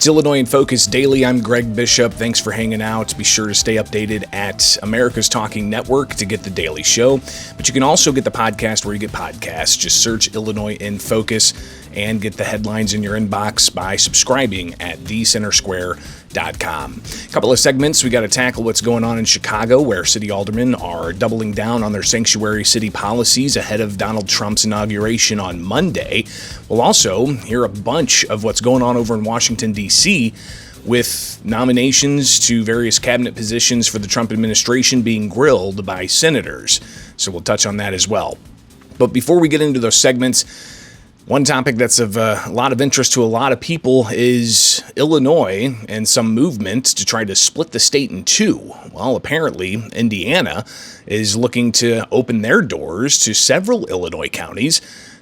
It's Illinois in Focus Daily. I'm Greg Bishop. Thanks for hanging out. Be sure to stay updated at America's Talking Network to get the daily show. But you can also get the podcast where you get podcasts. Just search Illinois in Focus and get the headlines in your inbox by subscribing at thecentersquare.com. A couple of segments. We got to tackle what's going on in Chicago, where city aldermen are doubling down on their sanctuary city policies ahead of Donald Trump's inauguration on Monday. We'll also hear a bunch of what's going on over in Washington, D.C., with nominations to various cabinet positions for the Trump administration being grilled by senators. So we'll touch on that as well. But before we get into those segments, one topic that's of a lot of interest to a lot of people is Illinois and some movement to try to split the state in two. Well, apparently, Indiana is looking to open their doors to several Illinois counties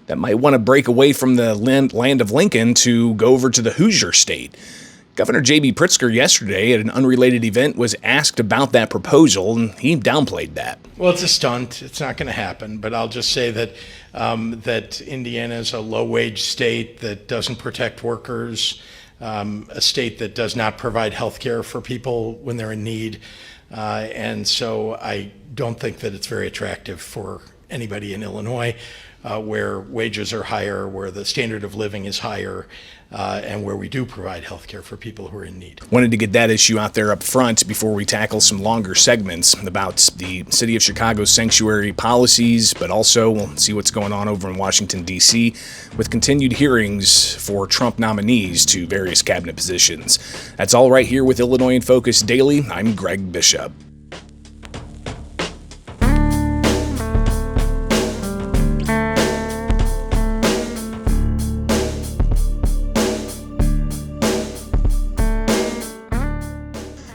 that might want to break away from the land of Lincoln to go over to the Hoosier state. Governor J.B. Pritzker yesterday at an unrelated event was asked about that proposal, and he downplayed that. Well, it's a stunt. It's not going to happen. But I'll just say that that Indiana is a low-wage state that doesn't protect workers, a state that does not provide health care for people when they're in need. And so I don't think that it's very attractive for anybody in Illinois, where wages are higher, where the standard of living is higher, and where we do provide health care for people who are in need. Wanted to get that issue out there up front before we tackle some longer segments about the city of Chicago's sanctuary policies, but also we'll see what's going on over in Washington, D.C. with continued hearings for Trump nominees to various cabinet positions. That's all right here with Illinois in Focus Daily. I'm Greg Bishop.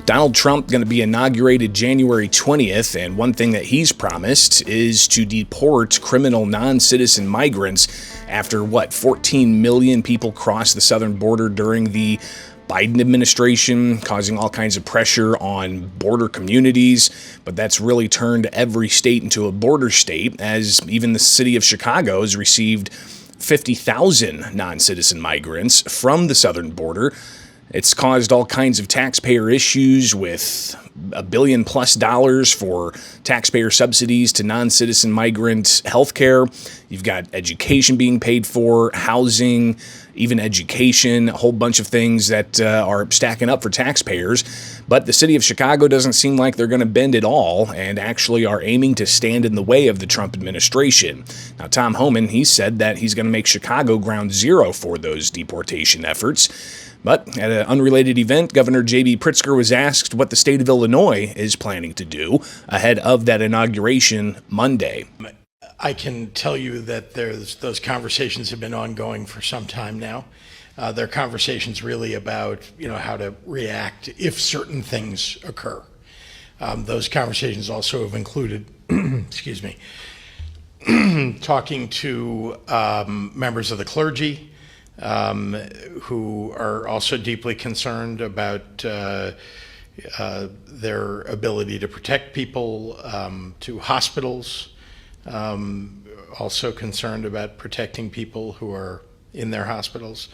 Donald Trump going to be inaugurated January 20th, and one thing that he's promised is to deport criminal non-citizen migrants after, 14 million people crossed the southern border during the Biden administration, causing all kinds of pressure on border communities. But that's really turned every state into a border state, as even the city of Chicago has received 50,000 non-citizen migrants from the southern border. It's caused all kinds of taxpayer issues with $1 billion+ for taxpayer subsidies to non-citizen migrant health care. You've got education being paid for, housing, even education, a whole bunch of things that are stacking up for taxpayers. But the city of Chicago doesn't seem like they're going to bend at all and actually are aiming to stand in the way of the Trump administration. Now, Tom Homan, he said that he's going to make Chicago ground zero for those deportation efforts. But at an unrelated event, Governor J.B. Pritzker was asked what the state of Illinois is planning to do ahead of that inauguration Monday. I can tell you that those conversations have been ongoing for some time now. They're conversations really about how to react if certain things occur. Those conversations also have included, excuse me, talking to members of the clergy, who are also deeply concerned about their ability to protect people, to hospitals, also concerned about protecting people who are in their hospitals.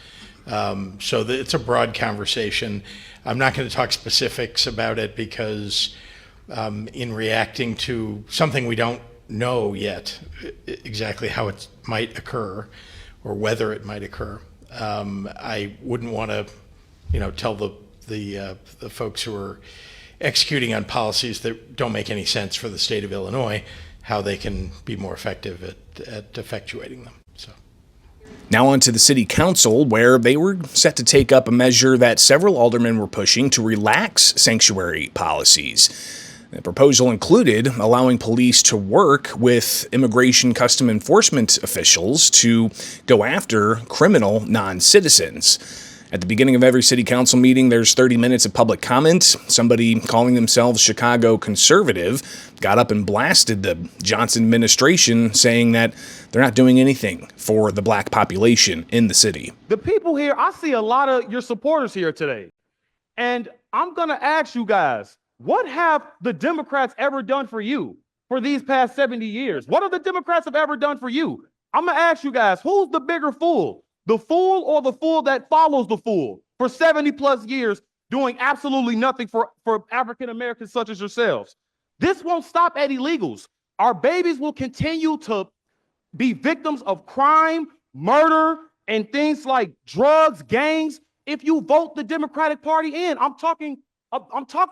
So it's a broad conversation. I'm not going to talk specifics about it because in reacting to something we don't know yet exactly how it might occur or whether it might occur, I wouldn't want to, tell the folks who are executing on policies that don't make any sense for the state of Illinois how they can be more effective at effectuating them. So. Now on to the city council, where they were set to take up a measure that several aldermen were pushing to relax sanctuary policies. The proposal included allowing police to work with immigration custom enforcement officials to go after criminal non-citizens. At the beginning of every city council meeting, there's 30 minutes of public comment. Somebody calling themselves Chicago conservative got up and blasted the Johnson administration, saying that they're not doing anything for the black population in the city. The people here, I see a lot of your supporters here today. And I'm going to ask you guys, what have the Democrats ever done for you for these past 70 years? What have the Democrats have ever done for you? I'm going to ask you guys, who's the bigger fool? The fool or the fool that follows the fool? for 70 plus years doing absolutely nothing for African Americans such as yourselves. This won't stop at illegals. Our babies will continue to be victims of crime, murder, and things like drugs, gangs, if you vote the Democratic Party in. I'm talking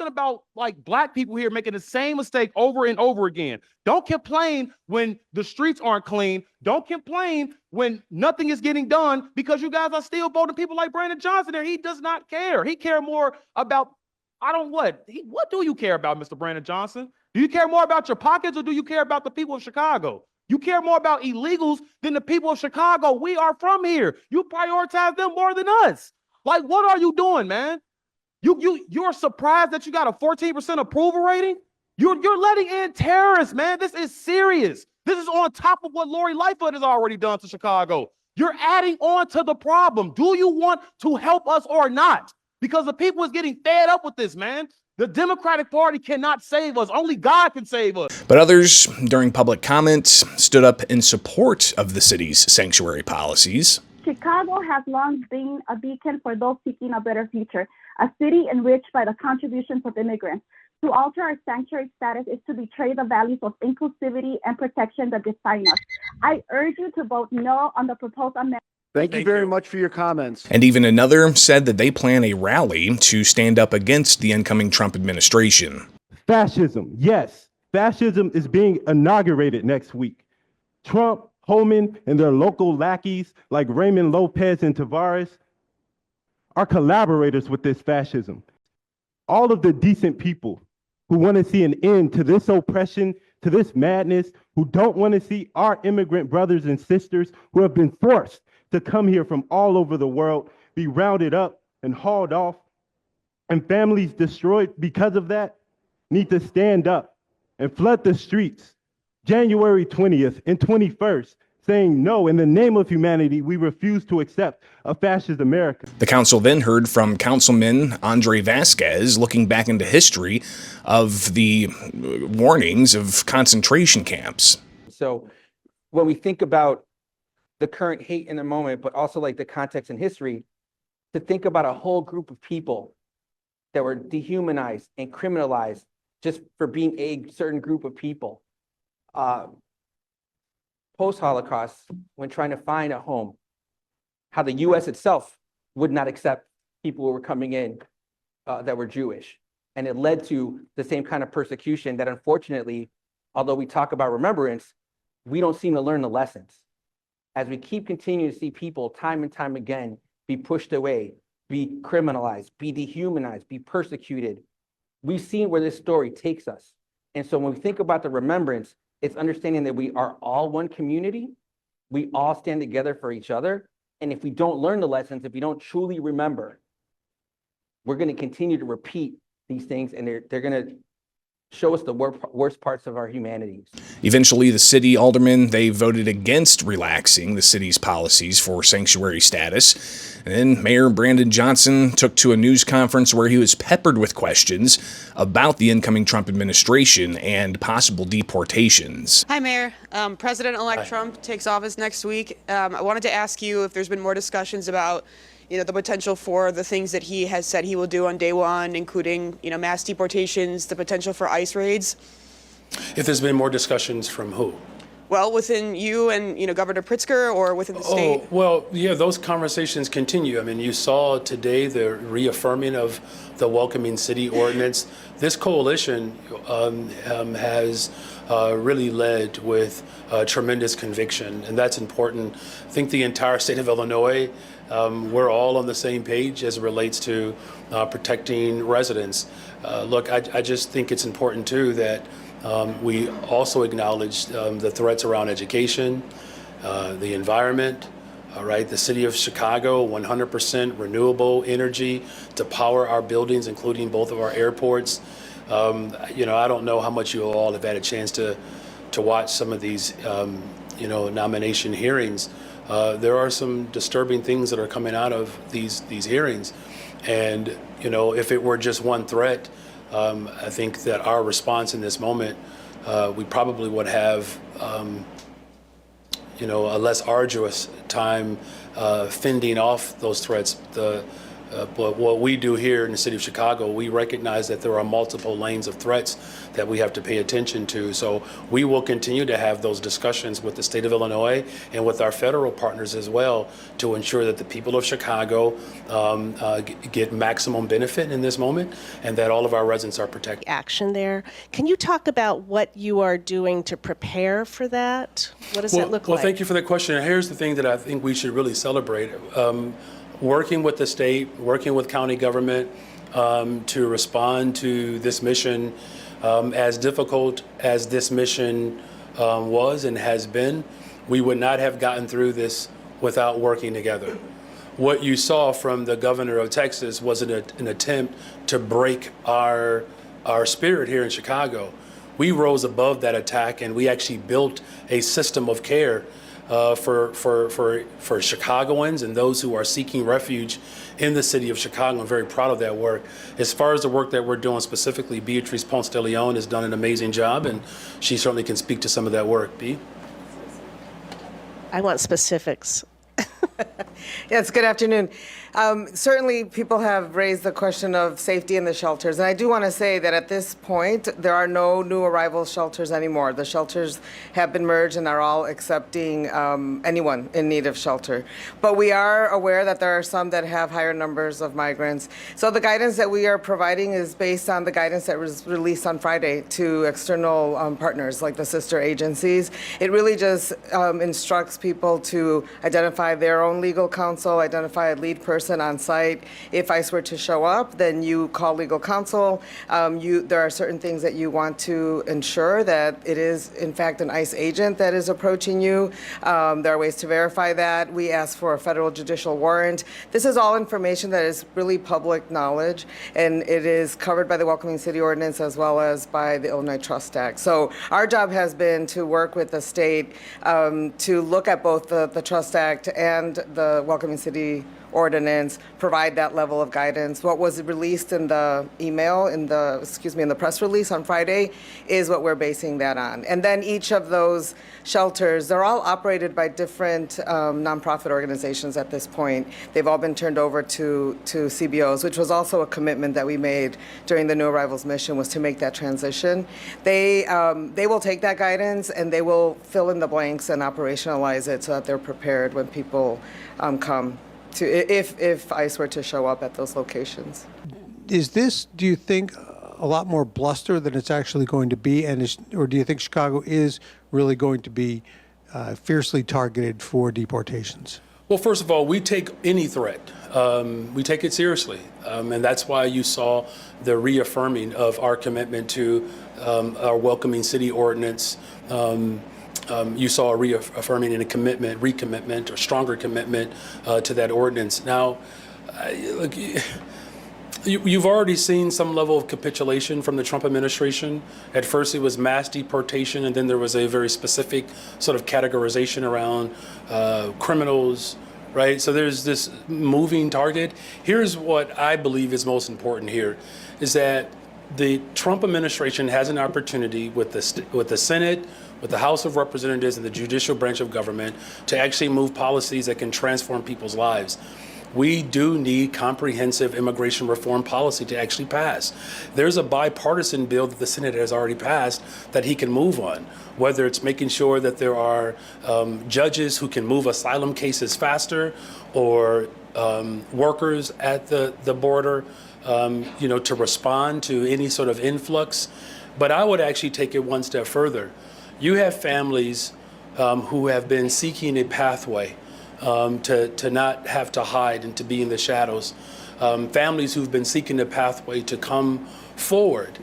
about like black people here making the same mistake over and over again. Don't complain when the streets aren't clean. Don't complain when nothing is getting done, because you guys are still voting people like Brandon Johnson there. He does not care. He cares more about, what do you care about, Mr. Brandon Johnson? Do you care more about your pockets, or do you care about the people of Chicago? You care more about illegals than the people of Chicago. We are from here. You prioritize them more than us. Like, what are you doing, man? You're surprised that you got a 14% approval rating? You're letting in terrorists, man. This is serious. This is on top of what Lori Lightfoot has already done to Chicago. You're adding on to the problem. Do you want to help us or not? Because the people is getting fed up with this, man. The Democratic Party cannot save us. Only God can save us. But others, during public comments, stood up in support of the city's sanctuary policies. Chicago has long been a beacon for those seeking a better future, a city enriched by the contributions of immigrants. To alter our sanctuary status is to betray the values of inclusivity and protection that define us. I urge you to vote no on the proposed amendment. Thank you very much for your comments. And even another said that they plan a rally to stand up against the incoming Trump administration. Fascism, yes, fascism is being inaugurated next week. Trump, Holman, and their local lackeys like Raymond Lopez and Tavares are collaborators with this fascism. All of the decent people who want to see an end to this oppression, to this madness, who don't want to see our immigrant brothers and sisters who have been forced to come here from all over the world be rounded up and hauled off, and families destroyed because of that, need to stand up and flood the streets January 20th and 21st, saying no, in the name of humanity, we refuse to accept a fascist America. The council then heard from Councilman Andre Vasquez, looking back into history of the warnings of concentration camps. So when we think about the current hate in the moment, but also like the context and history, to think about a whole group of people that were dehumanized and criminalized just for being a certain group of people. Post-Holocaust, when trying to find a home, how the US itself would not accept people who were coming in that were Jewish. And it led to the same kind of persecution that, unfortunately, although we talk about remembrance, we don't seem to learn the lessons. As we keep continuing to see people time and time again be pushed away, be criminalized, be dehumanized, be persecuted, we've seen where this story takes us. And so when we think about the remembrance, it's understanding that we are all one community. We all stand together for each other. And if we don't learn the lessons, if we don't truly remember, we're going to continue to repeat these things, and they're going to show us the worst parts of our humanity. Eventually, the city aldermen, they voted against relaxing the city's policies for sanctuary status. And then Mayor Brandon Johnson took to a news conference where he was peppered with questions about the incoming Trump administration and possible deportations. Hi, Mayor. President-elect Trump takes office next week. I wanted to ask you if there's been more discussions about the potential for the things that he has said he will do on day one, including, mass deportations, the potential for ICE raids. If there's been more discussions from who? Well, within you and, Governor Pritzker, or within the state? Oh, well, yeah, those conversations continue. I mean, you saw today the reaffirming of the Welcoming City Ordinance. This coalition has really led with tremendous conviction, and that's important. I think the entire state of Illinois, we're all on the same page as it relates to protecting residents. Look, I just think it's important, too, that we also acknowledge the threats around education, the environment, right? The city of Chicago, 100% renewable energy to power our buildings, including both of our airports. I don't know how much you all have had a chance to watch some of these, nomination hearings. There are some disturbing things that are coming out of these hearings. And, if it were just one threat, I think that our response in this moment, we probably would have, a less arduous time fending off those threats. But what we do here in the city of Chicago, we recognize that there are multiple lanes of threats that we have to pay attention to. So we will continue to have those discussions with the state of Illinois and with our federal partners as well to ensure that the people of Chicago get maximum benefit in this moment and that all of our residents are protected. Action there. Can you talk about what you are doing to prepare for that? What does that look like? Well, thank you for that question. And here's the thing that I think we should really celebrate. Working with the state, working with county government to respond to this mission, as difficult as this mission was and has been, we would not have gotten through this without working together. What you saw from the governor of Texas was an attempt to break our spirit here in Chicago. We rose above that attack and we actually built a system of care for Chicagoans and those who are seeking refuge in the city of Chicago. I'm very proud of that work. As far as the work that we're doing specifically, Beatrice Ponce de Leon has done an amazing job, and she certainly can speak to some of that work. Bea? I want specifics. Yes, good afternoon. Certainly, people have raised the question of safety in the shelters, and I do want to say that at this point, there are no new arrival shelters anymore. The shelters have been merged and are all accepting anyone in need of shelter. But we are aware that there are some that have higher numbers of migrants. So the guidance that we are providing is based on the guidance that was released on Friday to external partners like the sister agencies. It really just instructs people to identify their own legal counsel, identify a lead person on site. If ICE were to show up, then you call legal counsel. There are certain things that you want to ensure that it is, in fact, an ICE agent that is approaching you. There are ways to verify that. We ask for a federal judicial warrant. This is all information that is really public knowledge, and it is covered by the Welcoming City Ordinance as well as by the Illinois Trust Act. So our job has been to work with the state to look at both the Trust Act and the Welcoming City Ordinance, provide that level of guidance. What was released in the email, in the press release on Friday, is what we're basing that on. And then each of those shelters, they're all operated by different nonprofit organizations at this point. They've all been turned over to CBOs, which was also a commitment that we made during the New Arrivals mission, was to make that transition. They will take that guidance and they will fill in the blanks and operationalize it so that they're prepared when people come. If ICE were to show up at those locations. Is this, do you think, a lot more bluster than it's actually going to be, or do you think Chicago is really going to be fiercely targeted for deportations? Well, first of all, we take any threat. We take it seriously. And that's why you saw the reaffirming of our commitment to our Welcoming City Ordinance. You saw a reaffirming and a commitment, recommitment, or stronger commitment to that ordinance. Now, look, you've already seen some level of capitulation from the Trump administration. At first, it was mass deportation, and then there was a very specific sort of categorization around criminals, right? So there's this moving target. Here's what I believe is most important here, is that the Trump administration has an opportunity with the Senate, with the House of Representatives and the judicial branch of government to actually move policies that can transform people's lives. We do need comprehensive immigration reform policy to actually pass. There's a bipartisan bill that the Senate has already passed that he can move on, whether it's making sure that there are judges who can move asylum cases faster, or workers at the border, to respond to any sort of influx. But I would actually take it one step further. You have families who have been seeking a pathway to not have to hide and to be in the shadows. Families who've been seeking a pathway to come forward.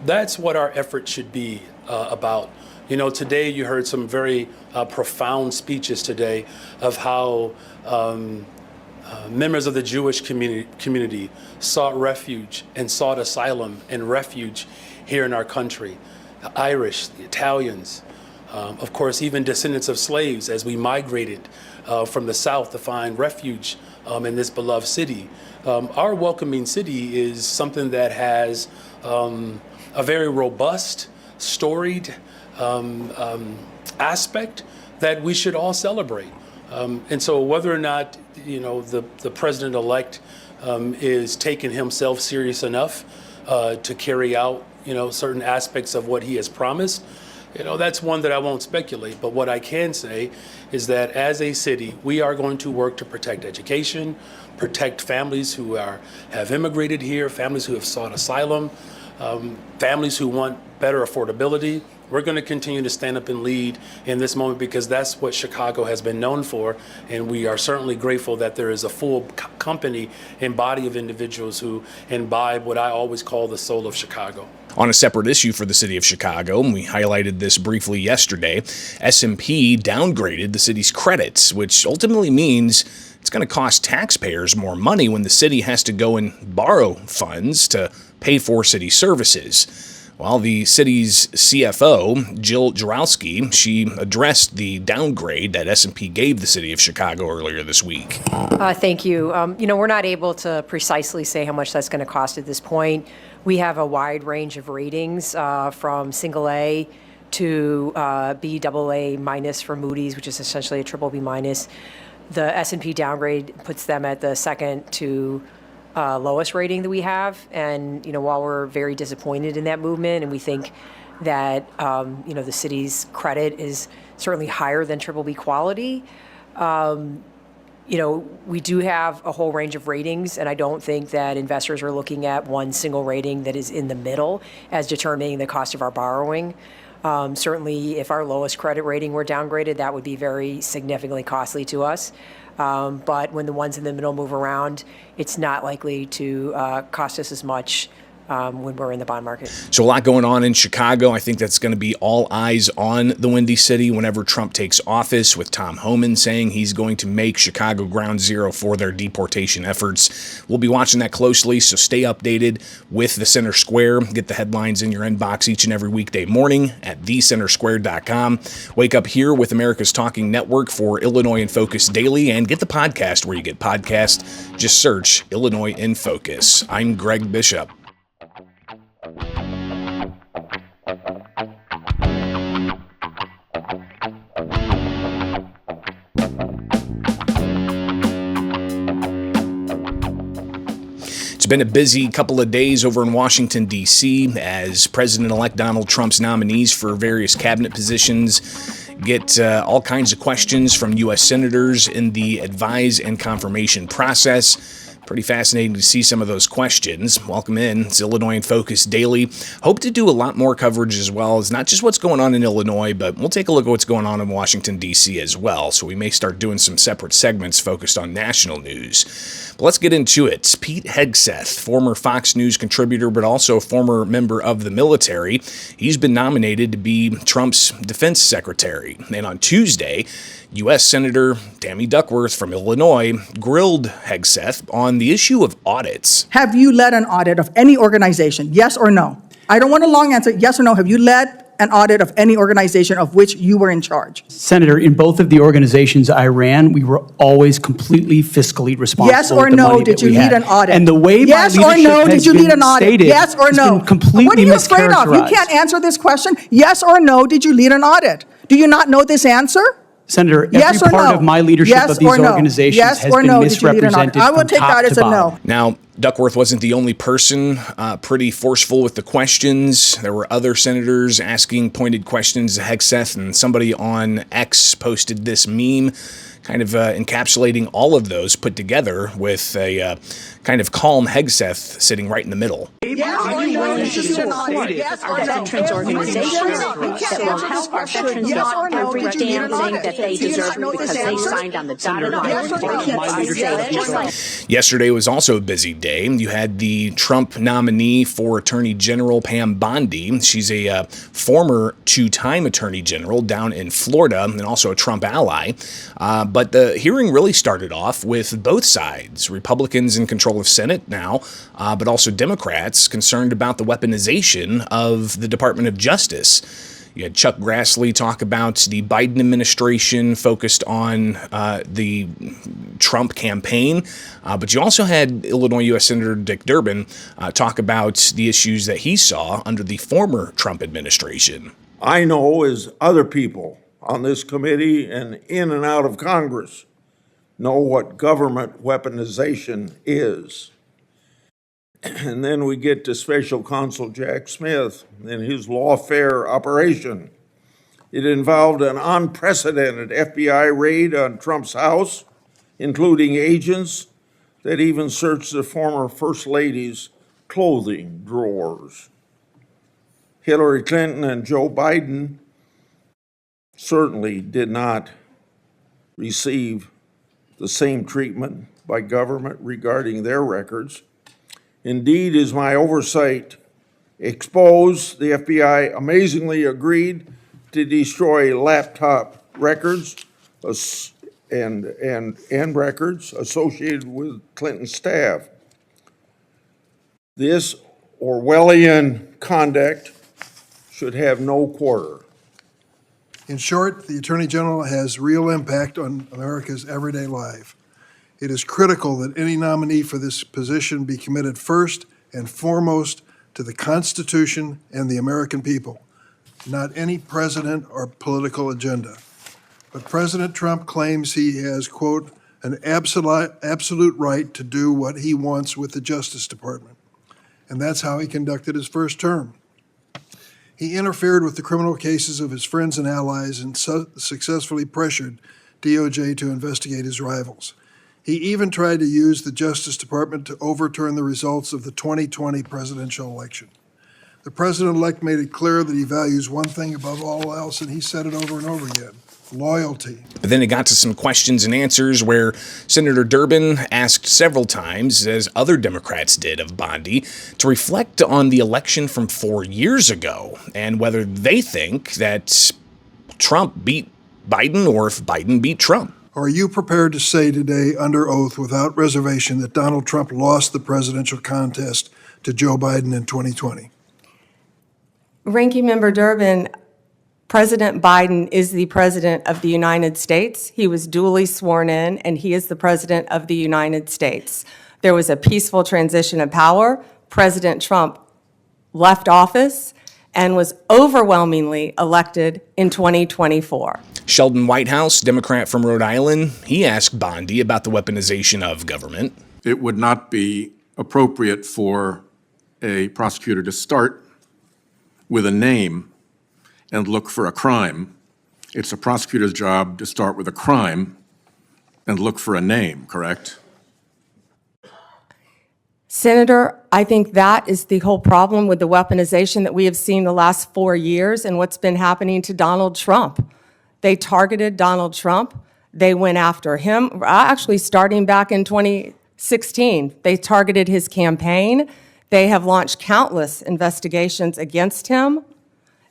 That's what our effort should be about. Today you heard some very profound speeches today of how members of the Jewish community sought refuge and sought asylum and refuge here in our country. The Irish, the Italians, of course, even descendants of slaves as we migrated from the South to find refuge in this beloved city. Our Welcoming City is something that has a very robust, storied aspect that we should all celebrate. And so whether or not, the president-elect is taking himself serious enough to carry out, certain aspects of what he has promised. That's one that I won't speculate. But what I can say is that as a city, we are going to work to protect education, protect families who have immigrated here, families who have sought asylum, families who want better affordability. We're going to continue to stand up and lead in this moment because that's what Chicago has been known for. And we are certainly grateful that there is a full company and body of individuals who imbibe what I always call the soul of Chicago. On a separate issue for the city of Chicago, and we highlighted this briefly yesterday, S&P downgraded the city's credits, which ultimately means it's going to cost taxpayers more money when the city has to go and borrow funds to pay for city services. Well, the city's CFO, Jill Jarowski, she addressed the downgrade that S&P gave the city of Chicago earlier this week. Thank you. We're not able to precisely say how much that's going to cost at this point. We have a wide range of ratings from single A to BAA minus for Moody's, which is essentially a triple B minus. The S&P downgrade puts them at the second to lowest rating that we have. And, while we're very disappointed in that movement and we think that, the city's credit is certainly higher than triple B quality, we do have a whole range of ratings, and I don't think that investors are looking at one single rating that is in the middle as determining the cost of our borrowing. Certainly, if our lowest credit rating were downgraded, that would be very significantly costly to us. But when the ones in the middle move around, it's not likely to cost us as much when we're in the bond market. So a lot going on in Chicago. I think that's going to be all eyes on the Windy City whenever Trump takes office, with Tom Homan saying he's going to make Chicago ground zero for their deportation efforts. We'll be watching that closely, so stay updated with the Center Square. Get the headlines in your inbox each and every weekday morning at thecentersquare.com. Wake up here with America's Talking Network for Illinois in Focus Daily, and get the podcast where you get podcasts. Just search Illinois in Focus. I'm Greg Bishop. It's been a busy couple of days over in Washington, D.C., as President-elect Donald Trump's nominees for various cabinet positions get all kinds of questions from U.S. senators in the advise and confirmation process. Pretty fascinating to see some of those questions. Welcome in. It's Illinois in Focus Daily. Hope to do a lot more coverage as well. It's not just what's going on in Illinois, but we'll take a look at what's going on in Washington, D.C. as well. So we may start doing some separate segments focused on national news. But let's get into it. Pete Hegseth, former Fox News contributor, but also a former member of the military. He's been nominated to be Trump's defense secretary. And on Tuesday, U.S. Senator Tammy Duckworth from Illinois grilled Hegseth on the issue of audits. Have you led an audit of any organization? Yes or no? I don't want a long answer. Yes or no? Have you led an audit of any organization of which you were in charge? Senator, in both of the organizations I ran, we were always completely fiscally responsible. Yes or no? Did you lead an audit? And the way my leadership has been stated, did you lead an audit? Yes or no? Completely what are you afraid of? You mischaracterized. can't answer this question. Yes or no? Did you lead an audit? Do you not know this answer? Senator, yes every or part no? of my leadership yes of these organizations yes has or been no? Did you lead an audit? misrepresented I will from take top that as to a bottom. no. Now, Duckworth wasn't the only person pretty forceful with the questions. There were other senators asking pointed questions to Hegseth, and somebody on X posted this meme kind of encapsulating all of those put together with a kind of calm Hegseth sitting right in the middle. Yes or no? Did you lead an audit? Yes or no? Veterans organizations that will help our veterans get every damn thing that they deserve because they signed on the dotted line. Yesterday was also a busy day. You had the Trump nominee for Attorney General, Pam Bondi. She's a former two-time Attorney General down in Florida and also a Trump ally. But the hearing really started off with both sides, Republicans in control of Senate now, but also Democrats concerned about the weaponization of the Department of Justice. You had Chuck Grassley talk about the Biden administration focused on the Trump campaign, but you also had Illinois U.S. Senator Dick Durbin talk about the issues that he saw under the former Trump administration. I know, as other people on this committee and in and out of Congress know, what government weaponization is. And then we get to Special Counsel Jack Smith and his lawfare operation. It involved an unprecedented FBI raid on Trump's house, including agents that even searched the former First Lady's clothing drawers. Hillary Clinton and Joe Biden certainly did not receive the same treatment by government regarding their records. Indeed, as my oversight exposed, the FBI amazingly agreed to destroy laptop records and records associated with Clinton staff. This Orwellian conduct should have no quarter. In short, the Attorney General has real impact on America's everyday life. It is critical that any nominee for this position be committed first and foremost to the Constitution and the American people, not any president or political agenda. But President Trump claims he has, quote, an absolute right to do what he wants with the Justice Department. And that's how he conducted his first term. He interfered with the criminal cases of his friends and allies and successfully pressured DOJ to investigate his rivals. He even tried to use the Justice Department to overturn the results of the 2020 presidential election. The president-elect made it clear that he values one thing above all else, and he said it over and over again: loyalty. But then it got to some questions and answers where Senator Durbin asked several times, as other Democrats did of Bondi, to reflect on the election from 4 years ago and whether they think that Trump beat Biden or if Biden beat Trump. Are you prepared to say today under oath without reservation that Donald Trump lost the presidential contest to Joe Biden in 2020? Ranking Member Durbin, President Biden is the President of the United States. He was duly sworn in, and he is the President of the United States. There was a peaceful transition of power. President Trump left office and was overwhelmingly elected in 2024. Sheldon Whitehouse, Democrat from Rhode Island, he asked Bondi about the weaponization of government. It would not be appropriate for a prosecutor to start with a name and look for a crime. It's a prosecutor's job to start with a crime and look for a name, correct? Senator, I think that is the whole problem with the weaponization that we have seen the last 4 years and what's been happening to Donald Trump. They targeted Donald Trump. They went after him, actually starting back in 2016. They targeted his campaign. They have launched countless investigations against him.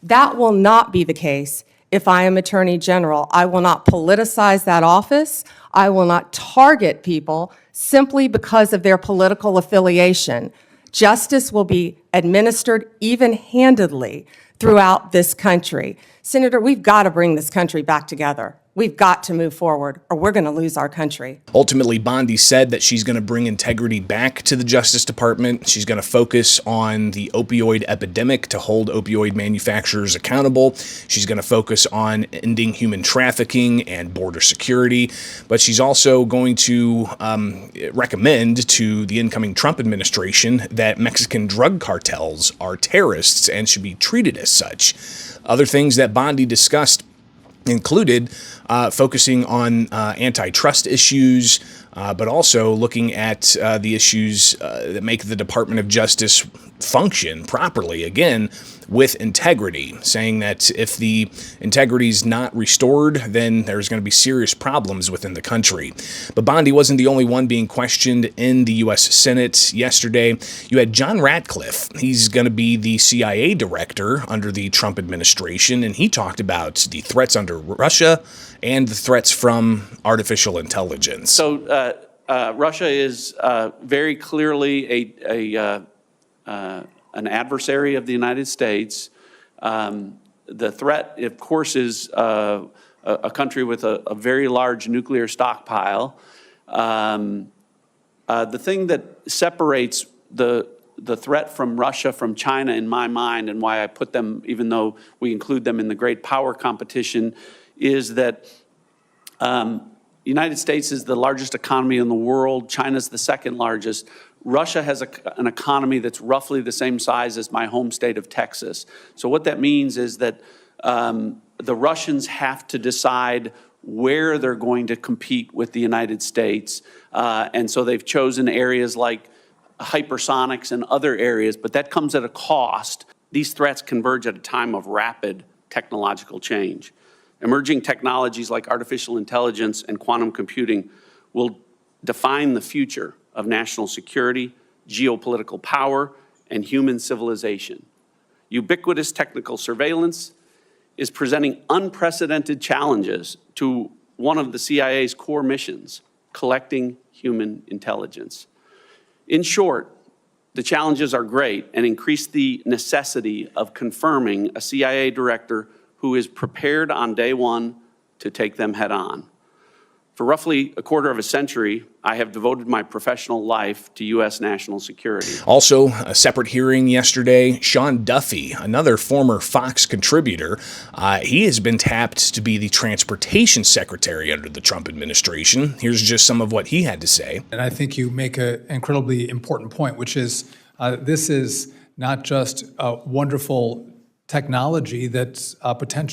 That will not be the case if I am Attorney General. I will not politicize that office. I will not target people simply because of their political affiliation. Justice will be administered even-handedly throughout this country. Senator, we've got to bring this country back together. We've got to move forward, or we're going to lose our country. Ultimately, Bondi said that she's going to bring integrity back to the Justice Department. She's going to focus on the opioid epidemic to hold opioid manufacturers accountable. She's going to focus on ending human trafficking and border security. But she's also going to recommend to the incoming Trump administration that Mexican drug cartels are terrorists and should be treated as such. Other things that Bondi discussed included focusing on antitrust issues, but also looking at the issues that make the Department of Justice function properly, again, with integrity, saying that if the integrity is not restored, then there's going to be serious problems within the country. But Bondi wasn't the only one being questioned in the U.S. Senate yesterday. You had John Ratcliffe. He's going to be the CIA director under the Trump administration, and he talked about the threats under Russia and the threats from artificial intelligence. So Russia is very clearly an adversary of the United States. The threat, of course, is a country with a very large nuclear stockpile. The thing that separates the threat from Russia from China, in my mind, and why I put them, even though we include them in the great power competition, is that United States is the largest economy in the world. China's the second largest. Russia has an economy that's roughly the same size as my home state of Texas. So what that means is that the Russians have to decide where they're going to compete with the United States. And so they've chosen areas like hypersonics and other areas, but that comes at a cost. These threats converge at a time of rapid technological change. Emerging technologies like artificial intelligence and quantum computing will define the future of national security, geopolitical power, and human civilization. Ubiquitous technical surveillance is presenting unprecedented challenges to one of the CIA's core missions, collecting human intelligence. In short, the challenges are great and increase the necessity of confirming a CIA director who is prepared on day one to take them head on. For roughly a quarter of a century, I have devoted my professional life to U.S. national security. Also, a separate hearing yesterday, Sean Duffy, another former Fox contributor, he has been tapped to be the transportation secretary under the Trump administration. Here's just some of what he had to say. And I think you make an incredibly important point, which is this is not just a wonderful technology that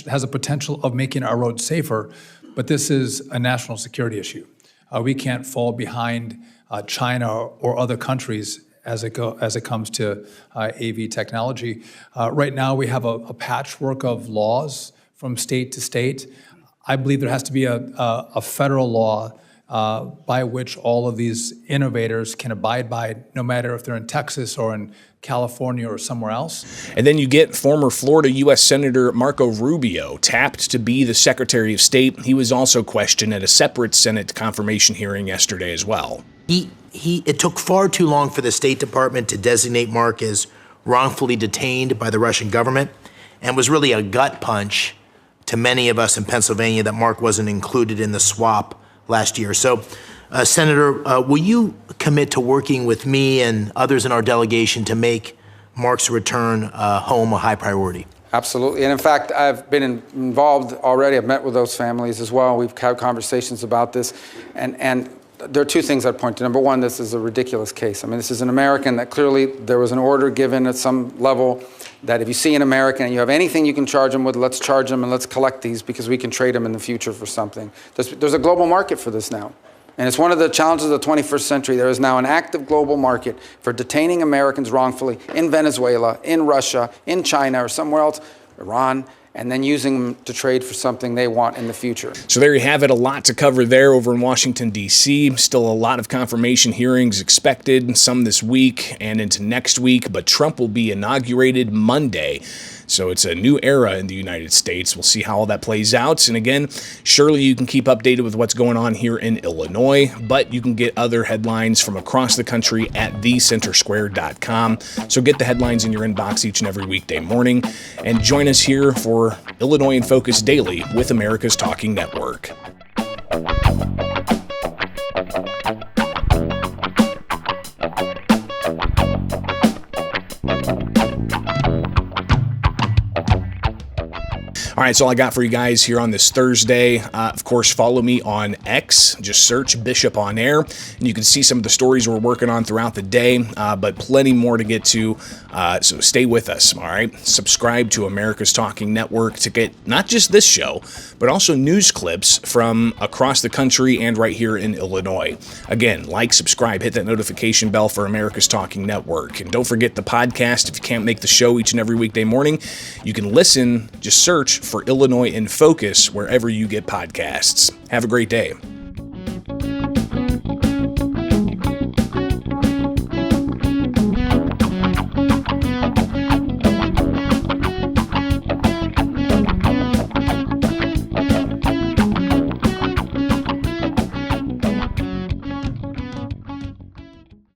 has a potential of making our roads safer, but this is a national security issue. We can't fall behind China or other countries as it comes to AV technology. Right now, we have a patchwork of laws from state to state. I believe there has to be a federal law by which all of these innovators can abide by, no matter if they're in Texas or in California or somewhere else. And then you get former Florida U.S. Senator Marco Rubio tapped to be the Secretary of State. He was also questioned at a separate Senate confirmation hearing yesterday as well. It took far too long for the State Department to designate Mark as wrongfully detained by the Russian government, and was really a gut punch to many of us in Pennsylvania that Mark wasn't included in the swap last year. So, Senator, will you commit to working with me and others in our delegation to make Mark's return home a high priority? Absolutely. And in fact, I've been involved already. I've met with those families as well. We've had conversations about this. And there are two things I'd point to. Number one, this is a ridiculous case. I mean, this is an American that clearly there was an order given at some level that if you see an American and you have anything you can charge them with, let's charge them and let's collect these because we can trade them in the future for something. There's a global market for this now. And it's one of the challenges of the 21st century. There is now an active global market for detaining Americans wrongfully in Venezuela, in Russia, in China, or somewhere else, Iran, and then using them to trade for something they want in the future. So there you have it, a lot to cover there over in Washington, D.C. Still a lot of confirmation hearings expected, some this week and into next week, but Trump will be inaugurated Monday. So it's a new era in the United States. We'll see how all that plays out. And again, surely you can keep updated with what's going on here in Illinois, but you can get other headlines from across the country at thecentersquare.com. So get the headlines in your inbox each and every weekday morning. And join us here for Illinois in Focus Daily with America's Talking Network. All right, that's all I got for you guys here on this Thursday. Of course, follow me on X. Just search Bishop on Air, and you can see some of the stories we're working on throughout the day, but plenty more to get to, so stay with us, all right? Subscribe to America's Talking Network to get not just this show, but also news clips from across the country and right here in Illinois. Again, like, subscribe, hit that notification bell for America's Talking Network. And don't forget the podcast. If you can't make the show each and every weekday morning, you can listen, just search for Illinois in Focus wherever you get podcasts. Have a great day.